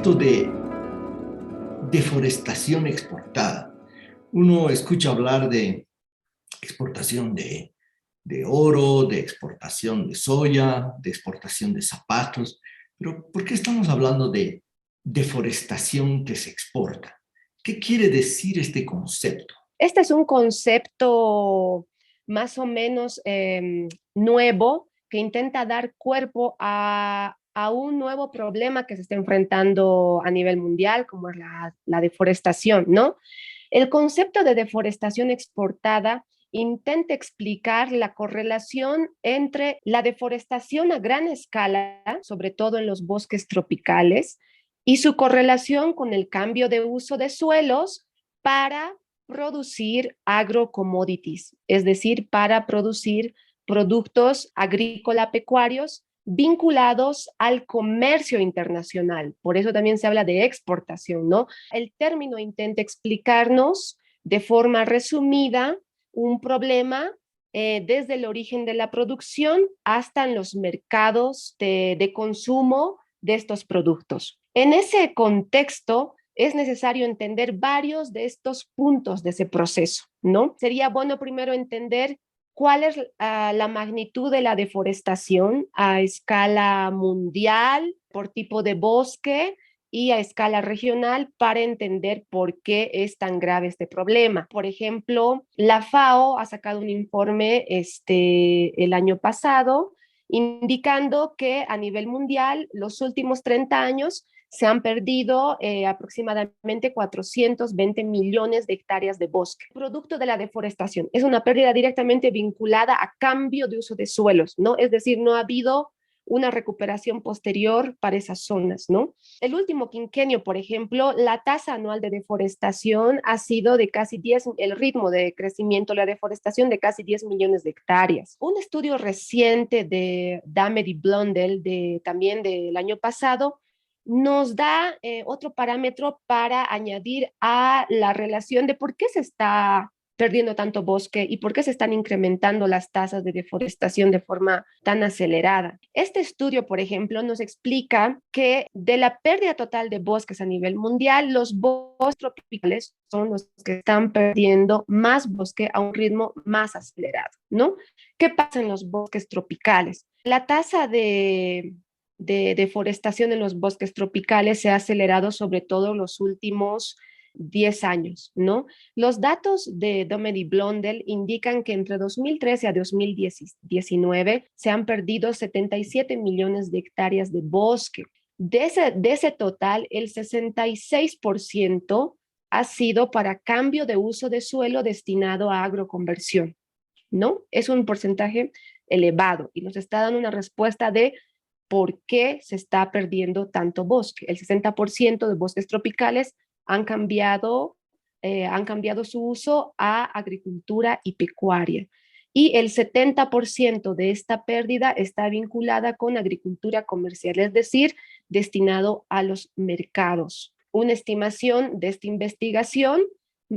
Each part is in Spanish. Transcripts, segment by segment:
esto de deforestación exportada? Uno escucha hablar de exportación de oro, de exportación de soya, de exportación de zapatos, pero ¿por qué estamos hablando de deforestación que se exporta? ¿Qué quiere decir este concepto? Este es un concepto más o menos nuevo que intenta dar cuerpo a un nuevo problema que se está enfrentando a nivel mundial, como es la deforestación, ¿no? El concepto de deforestación exportada intenta explicar la correlación entre la deforestación a gran escala, sobre todo en los bosques tropicales, y su correlación con el cambio de uso de suelos para producir agrocommodities, es decir, para producir productos agrícola-pecuarios vinculados al comercio internacional. Por eso también se habla de exportación, ¿no? El término intenta explicarnos de forma resumida un problema desde el origen de la producción hasta en los mercados de consumo de estos productos. En ese contexto, es necesario entender varios de estos puntos de ese proceso, ¿no? Sería bueno primero entender cuál es la magnitud de la deforestación a escala mundial, por tipo de bosque y a escala regional para entender por qué es tan grave este problema. Por ejemplo, la FAO ha sacado un informe el año pasado indicando que a nivel mundial los últimos 30 años se han perdido aproximadamente 420 millones de hectáreas de bosque, producto de la deforestación. Es una pérdida directamente vinculada a cambio de uso de suelos, ¿no? Es decir, no ha habido una recuperación posterior para esas zonas, ¿no? El último quinquenio, por ejemplo, la tasa anual de deforestación ha sido de casi 10, el ritmo de crecimiento de la deforestación de casi 10 millones de hectáreas. Un estudio reciente de Damer y Blundell, también del año pasado, nos da otro parámetro para añadir a la relación de por qué se está perdiendo tanto bosque y por qué se están incrementando las tasas de deforestación de forma tan acelerada. Este estudio, por ejemplo, nos explica que de la pérdida total de bosques a nivel mundial, los bosques tropicales son los que están perdiendo más bosque a un ritmo más acelerado, ¿no? ¿Qué pasa en los bosques tropicales? La tasa de deforestación en los bosques tropicales se ha acelerado sobre todo en los últimos 10 años, ¿no? Los datos de Damer y Blundell indican que entre 2013 a 2019 se han perdido 77 millones de hectáreas de bosque. De ese total, el 66% ha sido para cambio de uso de suelo destinado a agroconversión, ¿no? Es un porcentaje elevado y nos está dando una respuesta de por qué se está perdiendo tanto bosque. El 60% de bosques tropicales han cambiado su uso a agricultura y pecuaria. Y el 70% de esta pérdida está vinculada con agricultura comercial, es decir, destinado a los mercados. Una estimación de esta investigación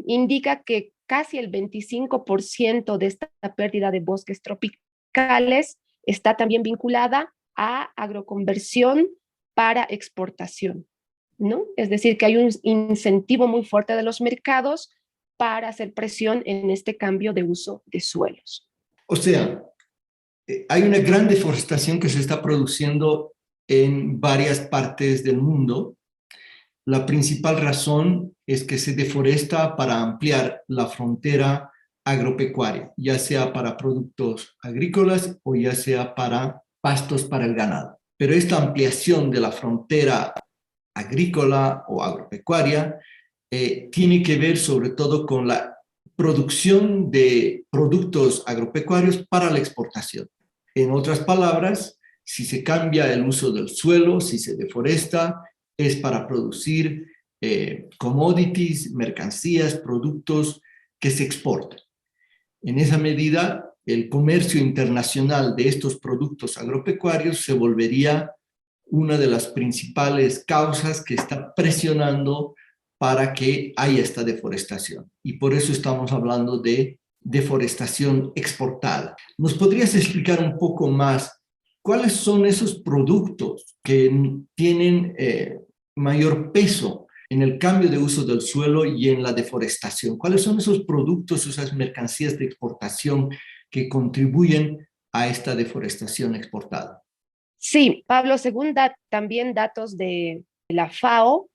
indica que casi el 25% de esta pérdida de bosques tropicales está también vinculada a agroconversión para exportación, ¿no? Es decir, que hay un incentivo muy fuerte de los mercados para hacer presión en este cambio de uso de suelos. O sea, hay una gran deforestación que se está produciendo en varias partes del mundo. La principal razón es que se deforesta para ampliar la frontera agropecuaria, ya sea para productos agrícolas o ya sea para pastos para el ganado. Pero esta ampliación de la frontera agrícola o agropecuaria tiene que ver sobre todo con la producción de productos agropecuarios para la exportación. En otras palabras, si se cambia el uso del suelo, si se deforesta, es para producir commodities, mercancías, productos que se exportan. En esa medida, el comercio internacional de estos productos agropecuarios se volvería una de las principales causas que está presionando para que haya esta deforestación. Y por eso estamos hablando de deforestación exportada. ¿Nos podrías explicar un poco más cuáles son esos productos que tienen mayor peso en el cambio de uso del suelo y en la deforestación? ¿Cuáles son esos productos, esas mercancías de exportación que contribuyen a esta deforestación exportada? Sí, Pablo, según también datos de la FAO,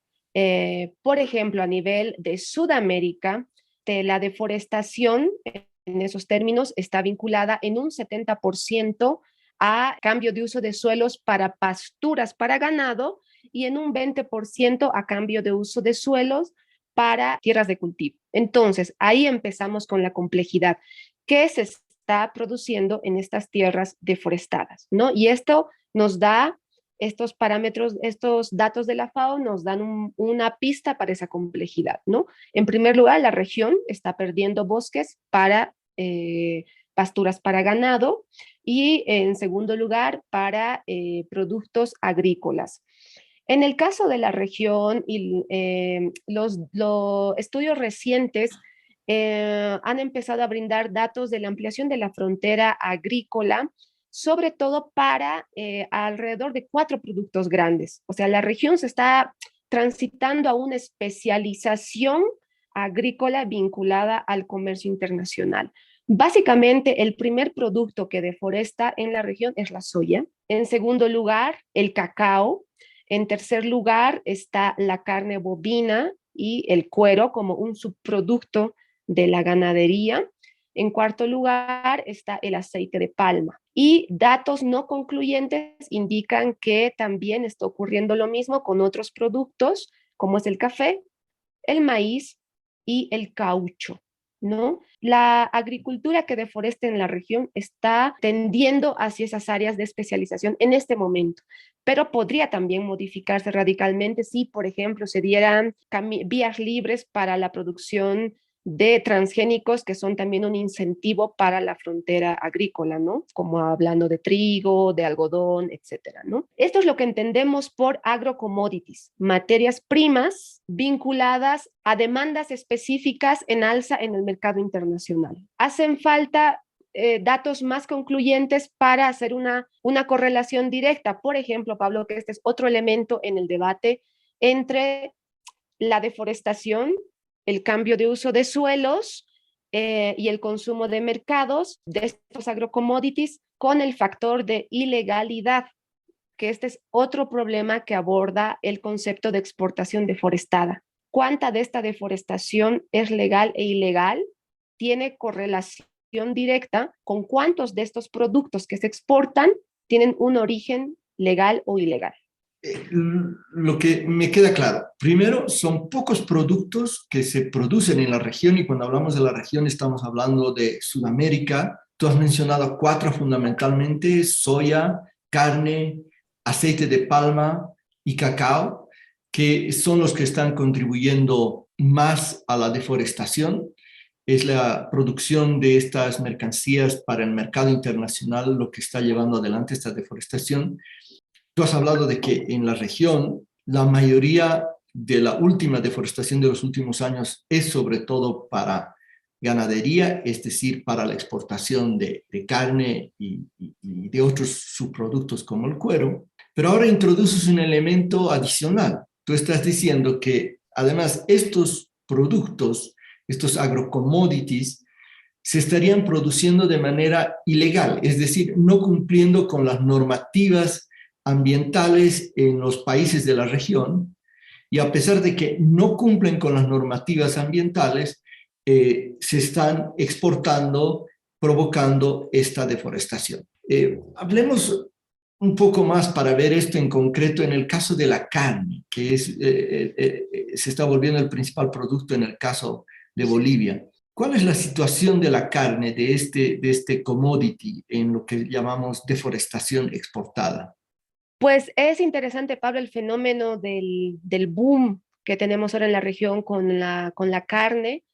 por ejemplo, a nivel de Sudamérica, de la deforestación en esos términos está vinculada en un 70% a cambio de uso de suelos para pasturas para ganado y en un 20% a cambio de uso de suelos para tierras de cultivo. Entonces, ahí empezamos con la complejidad. ¿Qué se está produciendo en estas tierras deforestadas? ¿No? Y esto nos da estos parámetros, estos datos de la FAO nos dan una pista para esa complejidad, ¿no? En primer lugar, la región está perdiendo bosques para pasturas para ganado y en segundo lugar para productos agrícolas. En el caso de la región y los estudios recientes han empezado a brindar datos de la ampliación de la frontera agrícola, sobre todo para alrededor de 4 productos grandes. O sea, la región se está transitando a una especialización agrícola vinculada al comercio internacional. Básicamente, el primer producto que deforesta en la región es la soya. En segundo lugar, el cacao. En tercer lugar está la carne bovina y el cuero como un subproducto de la ganadería. En cuarto lugar está el aceite de palma. Y datos no concluyentes indican que también está ocurriendo lo mismo con otros productos, como es el café, el maíz y el caucho, ¿no? La agricultura que deforesta en la región está tendiendo hacia esas áreas de especialización en este momento, pero podría también modificarse radicalmente si, por ejemplo, se dieran vías libres para la producción de transgénicos que son también un incentivo para la frontera agrícola, ¿no? Como hablando de trigo, de algodón, etcétera, ¿no? Esto es lo que entendemos por agrocommodities, materias primas vinculadas a demandas específicas en alza en el mercado internacional. Hacen falta datos más concluyentes para hacer una correlación directa. Por ejemplo, Pablo, que este es otro elemento en el debate entre la deforestación, el cambio de uso de suelos y el consumo de mercados de estos agrocommodities con el factor de ilegalidad, que este es otro problema que aborda el concepto de exportación deforestada. ¿Cuánta de esta deforestación es legal e ilegal? Tiene correlación directa con cuántos de estos productos que se exportan tienen un origen legal o ilegal. Lo que me queda claro, primero, son pocos productos que se producen en la región y cuando hablamos de la región estamos hablando de Sudamérica. Tú has mencionado 4 fundamentalmente: soya, carne, aceite de palma y cacao, que son los que están contribuyendo más a la deforestación. Es la producción de estas mercancías para el mercado internacional lo que está llevando adelante esta deforestación. Tú has hablado de que en la región la mayoría de la última deforestación de los últimos años es sobre todo para ganadería, es decir, para la exportación de carne y de otros subproductos como el cuero. Pero ahora introduces un elemento adicional. Tú estás diciendo que además estos productos, estos agrocommodities, se estarían produciendo de manera ilegal, es decir, no cumpliendo con las normativas ambientales en los países de la región, y a pesar de que no cumplen con las normativas ambientales, se están exportando, provocando esta deforestación. Hablemos un poco más para ver esto en concreto en el caso de la carne, que se está volviendo el principal producto en el caso de Bolivia. ¿Cuál es la situación de la carne, de este commodity, en lo que llamamos deforestación exportada? Pues es interesante, Pablo, el fenómeno del boom que tenemos ahora en la región con la carne,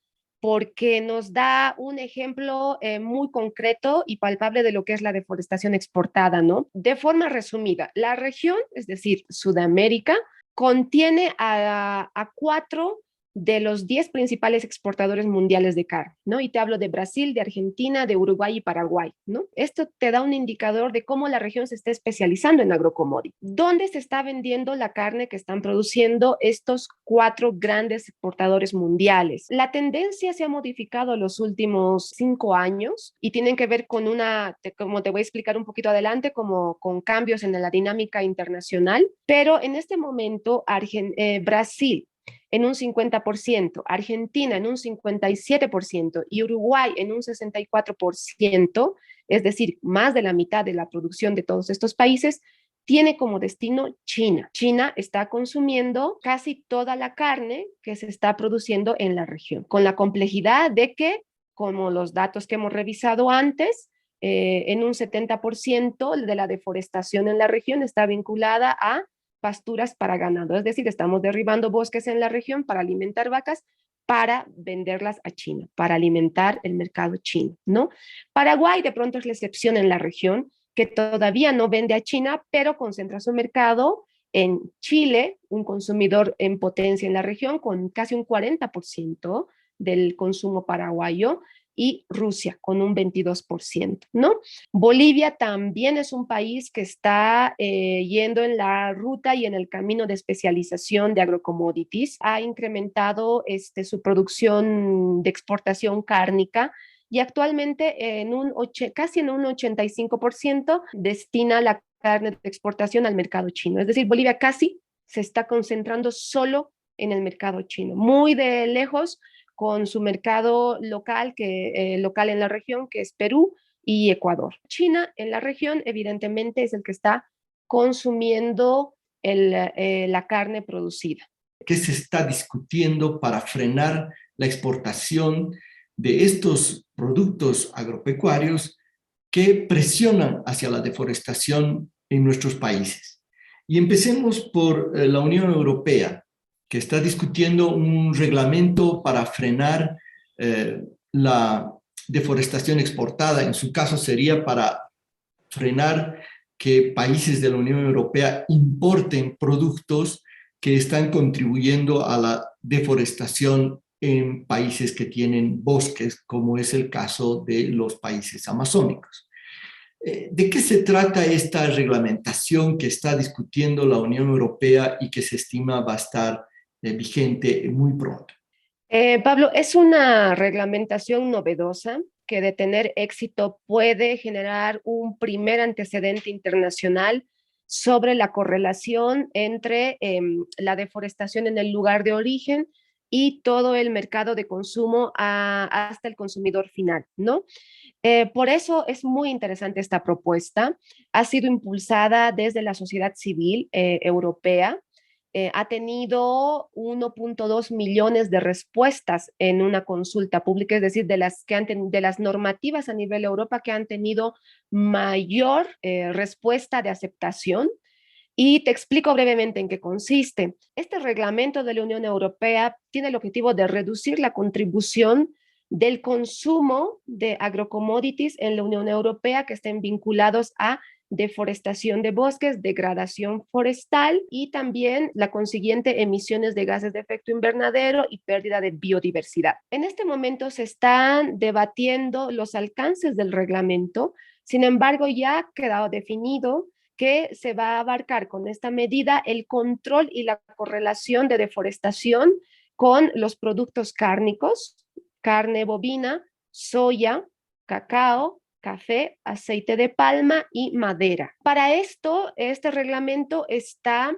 porque nos da un ejemplo muy concreto y palpable de lo que es la deforestación exportada, ¿no? De forma resumida, la región, es decir, Sudamérica, contiene a 4 de los 10 principales exportadores mundiales de carne, ¿no? Y te hablo de Brasil, de Argentina, de Uruguay y Paraguay, ¿no? Esto te da un indicador de cómo la región se está especializando en agrocommodities. ¿Dónde se está vendiendo la carne que están produciendo estos 4 grandes exportadores mundiales? La tendencia se ha modificado en los últimos 5 años y tienen que ver con como te voy a explicar un poquito adelante, como con cambios en la dinámica internacional, pero en este momento Brasil en un 50%, Argentina en un 57% y Uruguay en un 64%, es decir, más de la mitad de la producción de todos estos países, tiene como destino China. China está consumiendo casi toda la carne que se está produciendo en la región, con la complejidad de que, como los datos que hemos revisado antes, en un 70% de la deforestación en la región está vinculada a pasturas para ganado, es decir, estamos derribando bosques en la región para alimentar vacas, para venderlas a China, para alimentar el mercado chino, ¿no? Paraguay de pronto es la excepción en la región, que todavía no vende a China, pero concentra su mercado en Chile, un consumidor en potencia en la región, con casi un 40% del consumo paraguayo, y Rusia con un 22%, ¿no? Bolivia también es un país que está yendo en la ruta y en el camino de especialización de agrocommodities. Ha incrementado su producción de exportación cárnica y actualmente casi en un 85% destina la carne de exportación al mercado chino. Es decir, Bolivia casi se está concentrando solo en el mercado chino, muy de lejos con su mercado local en la región, que es Perú y Ecuador. China en la región, evidentemente, es el que está consumiendo la carne producida. ¿Qué se está discutiendo para frenar la exportación de estos productos agropecuarios que presionan hacia la deforestación en nuestros países? Y empecemos por la Unión Europea, que está discutiendo un reglamento para frenar la deforestación exportada. En su caso sería para frenar que países de la Unión Europea importen productos que están contribuyendo a la deforestación en países que tienen bosques, como es el caso de los países amazónicos. ¿De qué se trata esta reglamentación que está discutiendo la Unión Europea y que se estima va a estar vigente muy pronto? Pablo, es una reglamentación novedosa que de tener éxito puede generar un primer antecedente internacional sobre la correlación entre la deforestación en el lugar de origen y todo el mercado de consumo hasta el consumidor final, ¿no? Por eso es muy interesante esta propuesta. Ha sido impulsada desde la sociedad civil europea. Ha tenido 1.2 millones de respuestas en una consulta pública, es decir, de las normativas a nivel Europa que han tenido mayor respuesta de aceptación. Y te explico brevemente en qué consiste. Este reglamento de la Unión Europea tiene el objetivo de reducir la contribución del consumo de agrocommodities en la Unión Europea que estén vinculados a deforestación de bosques, degradación forestal y también la consiguiente emisiones de gases de efecto invernadero y pérdida de biodiversidad. En este momento se están debatiendo los alcances del reglamento, sin embargo ya ha quedado definido que se va a abarcar con esta medida el control y la correlación de deforestación con los productos cárnicos, carne bovina, soya, cacao, café, aceite de palma y madera. Para esto, este reglamento está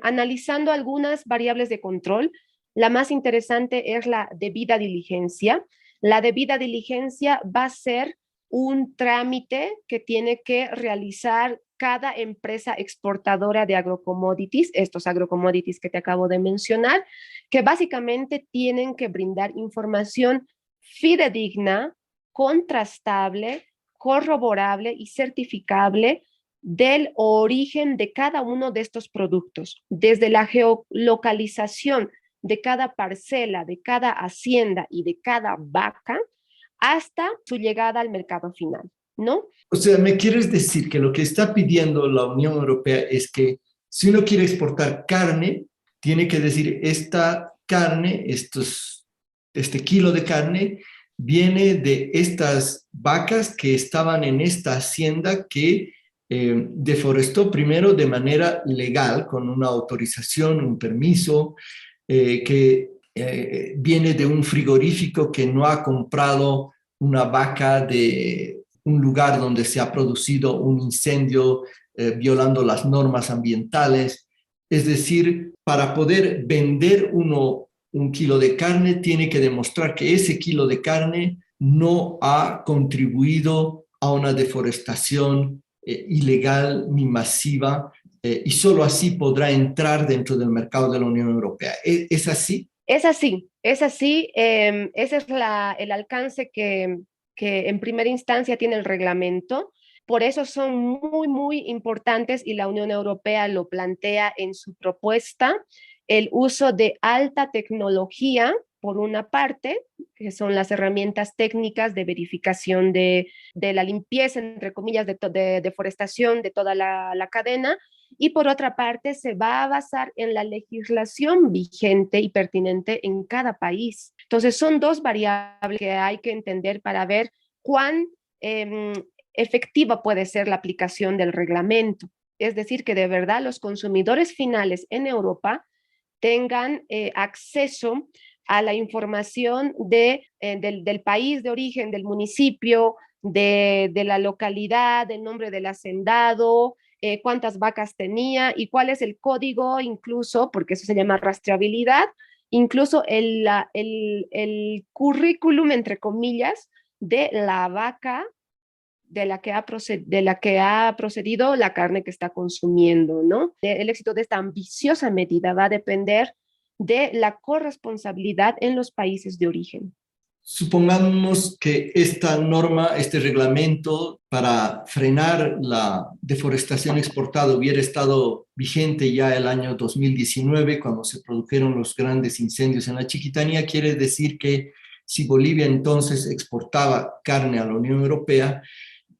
analizando algunas variables de control. La más interesante es la debida diligencia. La debida diligencia va a ser un trámite que tiene que realizar cada empresa exportadora de agrocommodities, estos agrocommodities que te acabo de mencionar, que básicamente tienen que brindar información fidedigna, contrastable, corroborable y certificable del origen de cada uno de estos productos, desde la geolocalización de cada parcela, de cada hacienda y de cada vaca, hasta su llegada al mercado final, ¿no? O sea, ¿me quieres decir que lo que está pidiendo la Unión Europea es que si uno quiere exportar carne, tiene que decir esta carne, este kilo de carne, viene de estas vacas que estaban en esta hacienda que deforestó primero de manera legal, con una autorización, un permiso, que viene de un frigorífico que no ha comprado una vaca de un lugar donde se ha producido un incendio violando las normas ambientales. Es decir, para poder vender un kilo de carne, tiene que demostrar que ese kilo de carne no ha contribuido a una deforestación ilegal ni masiva, y solo así podrá entrar dentro del mercado de la Unión Europea. ¿Es así? Es así, es así. Ese es el alcance que en primera instancia tiene el reglamento. Por eso son muy, muy importantes y la Unión Europea lo plantea en su propuesta, el uso de alta tecnología, por una parte, que son las herramientas técnicas de verificación de la limpieza, entre comillas, de deforestación de toda la cadena, y por otra parte se va a basar en la legislación vigente y pertinente en cada país. Entonces son dos variables que hay que entender para ver cuán efectiva puede ser la aplicación del reglamento. Es decir, que de verdad los consumidores finales en Europa tengan acceso a la información del país de origen, del municipio, de la localidad, del nombre del hacendado, cuántas vacas tenía y cuál es el código, incluso, porque eso se llama rastreabilidad, incluso el currículum, entre comillas, de la vaca de la que ha procedido la carne que está consumiendo, ¿no? El éxito de esta ambiciosa medida va a depender de la corresponsabilidad en los países de origen. Supongamos que esta norma, este reglamento para frenar la deforestación exportada hubiera estado vigente ya el año 2019, cuando se produjeron los grandes incendios en la Chiquitanía. Quiere decir que si Bolivia entonces exportaba carne a la Unión Europea,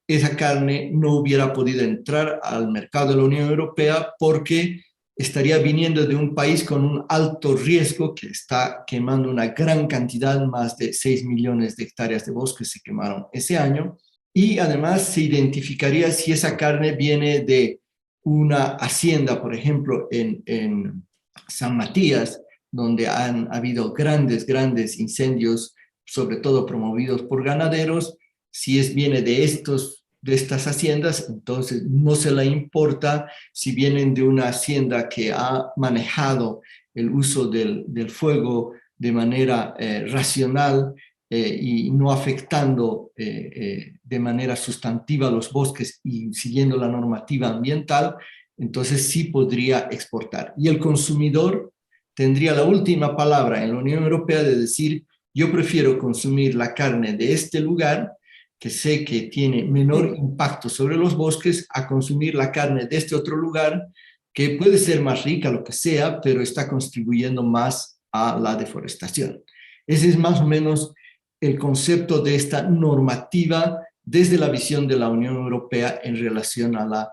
esa carne no hubiera podido entrar al mercado de la Unión Europea porque estaría viniendo de un país con un alto riesgo, que está quemando una gran cantidad, más de 6 millones de hectáreas de bosques se quemaron ese año, y además se identificaría si esa carne viene de una hacienda, por ejemplo, en San Matías, donde han habido grandes incendios, sobre todo promovidos por ganaderos. Si viene de estas haciendas, entonces no se le importa si vienen de una hacienda que ha manejado el uso del fuego de manera racional, y no afectando de manera sustantiva los bosques y siguiendo la normativa ambiental, entonces sí podría exportar. Y el consumidor tendría la última palabra en la Unión Europea de decir: yo prefiero consumir la carne de este lugar, que sé que tiene menor impacto sobre los bosques, a consumir la carne de este otro lugar, que puede ser más rica, lo que sea, pero está contribuyendo más a la deforestación. Ese es más o menos el concepto de esta normativa desde la visión de la Unión Europea en relación a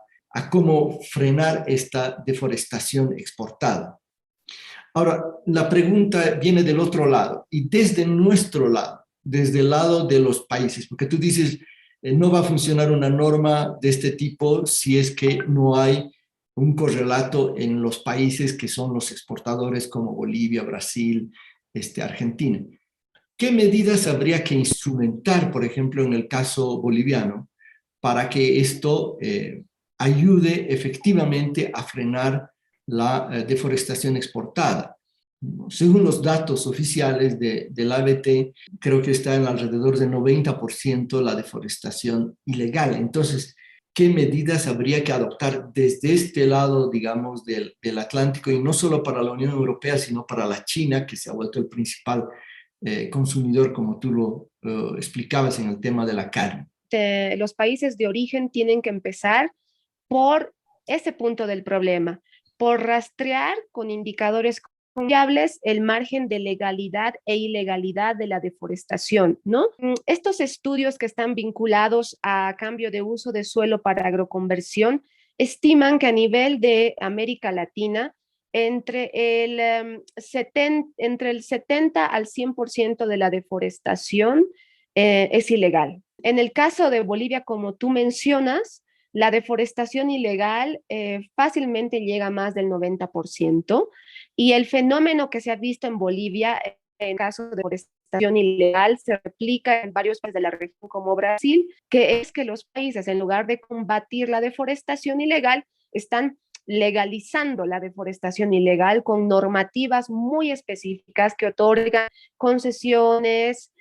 cómo frenar esta deforestación exportada. Ahora, la pregunta viene del otro lado, y desde nuestro lado, desde el lado de los países, porque tú dices, no va a funcionar una norma de este tipo si es que no hay un correlato en los países que son los exportadores, como Bolivia, Brasil, Argentina. ¿Qué medidas habría que instrumentar, por ejemplo, en el caso boliviano, para que esto ayude efectivamente a frenar la deforestación exportada? Según los datos oficiales del ABT, creo que está en alrededor del 90% la deforestación ilegal. Entonces, ¿qué medidas habría que adoptar desde este lado, digamos, del Atlántico, y no solo para la Unión Europea, sino para la China, que se ha vuelto el principal consumidor, como tú lo explicabas en el tema de la carne? Los países de origen tienen que empezar por ese punto del problema, por rastrear con indicadores confiables el margen de legalidad e ilegalidad de la deforestación, ¿no? Estos estudios que están vinculados a cambio de uso de suelo para agroconversión estiman que a nivel de América Latina entre el 70 al 100% de la deforestación es ilegal. En el caso de Bolivia, como tú mencionas, la deforestación ilegal fácilmente llega a más del 90%, y el fenómeno que se ha visto en Bolivia en caso de deforestación ilegal se replica en varios países de la región como Brasil, que es que los países, en lugar de combatir la deforestación ilegal, están legalizando la deforestación ilegal con normativas muy específicas que otorgan concesiones,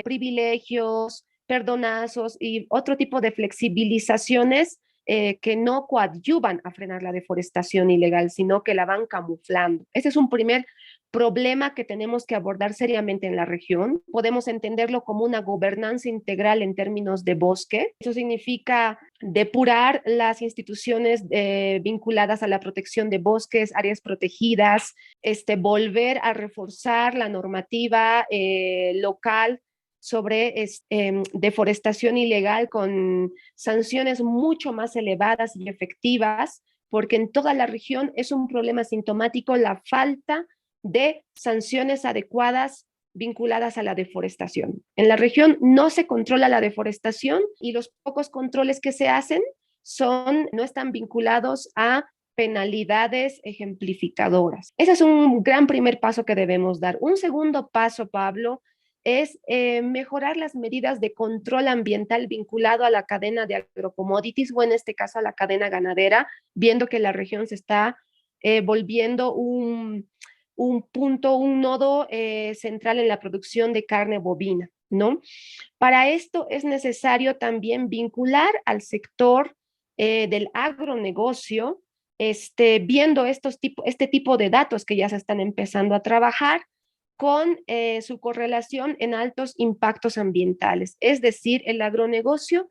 privilegios, perdonazos y otro tipo de flexibilizaciones que no coadyuvan a frenar la deforestación ilegal, sino que la van camuflando. Ese es un primer problema que tenemos que abordar seriamente en la región. Podemos entenderlo como una gobernanza integral en términos de bosque. Eso significa depurar las instituciones vinculadas a la protección de bosques, áreas protegidas, volver a reforzar la normativa local sobre deforestación ilegal con sanciones mucho más elevadas y efectivas, porque en toda la región es un problema sintomático la falta de sanciones adecuadas vinculadas a la deforestación. En la región no se controla la deforestación y los pocos controles que se hacen no están vinculados a penalidades ejemplificadoras. Ese es un gran primer paso que debemos dar. Un segundo paso, Pablo, es mejorar las medidas de control ambiental vinculado a la cadena de agrocommodities, o en este caso a la cadena ganadera, viendo que la región se está volviendo un punto, un nodo central en la producción de carne bovina, ¿no? Para esto es necesario también vincular al sector del agronegocio, viendo este tipo de datos que ya se están empezando a trabajar, con su correlación en altos impactos ambientales. Es decir, el agronegocio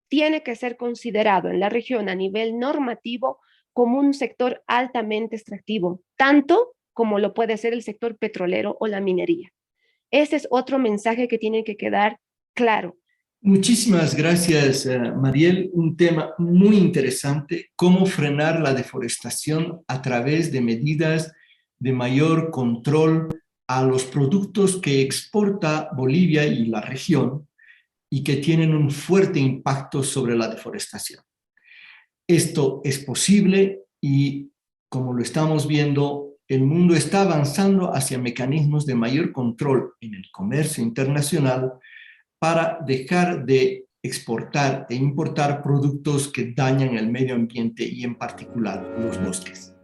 tiene que ser considerado en la región a nivel normativo como un sector altamente extractivo, tanto como lo puede ser el sector petrolero o la minería. Ese es otro mensaje que tiene que quedar claro. Muchísimas gracias, Mariel. Un tema muy interesante, cómo frenar la deforestación a través de medidas de mayor control a los productos que exporta Bolivia y la región y que tienen un fuerte impacto sobre la deforestación. Esto es posible y, como lo estamos viendo, el mundo está avanzando hacia mecanismos de mayor control en el comercio internacional para dejar de exportar e importar productos que dañan el medio ambiente y en particular los bosques.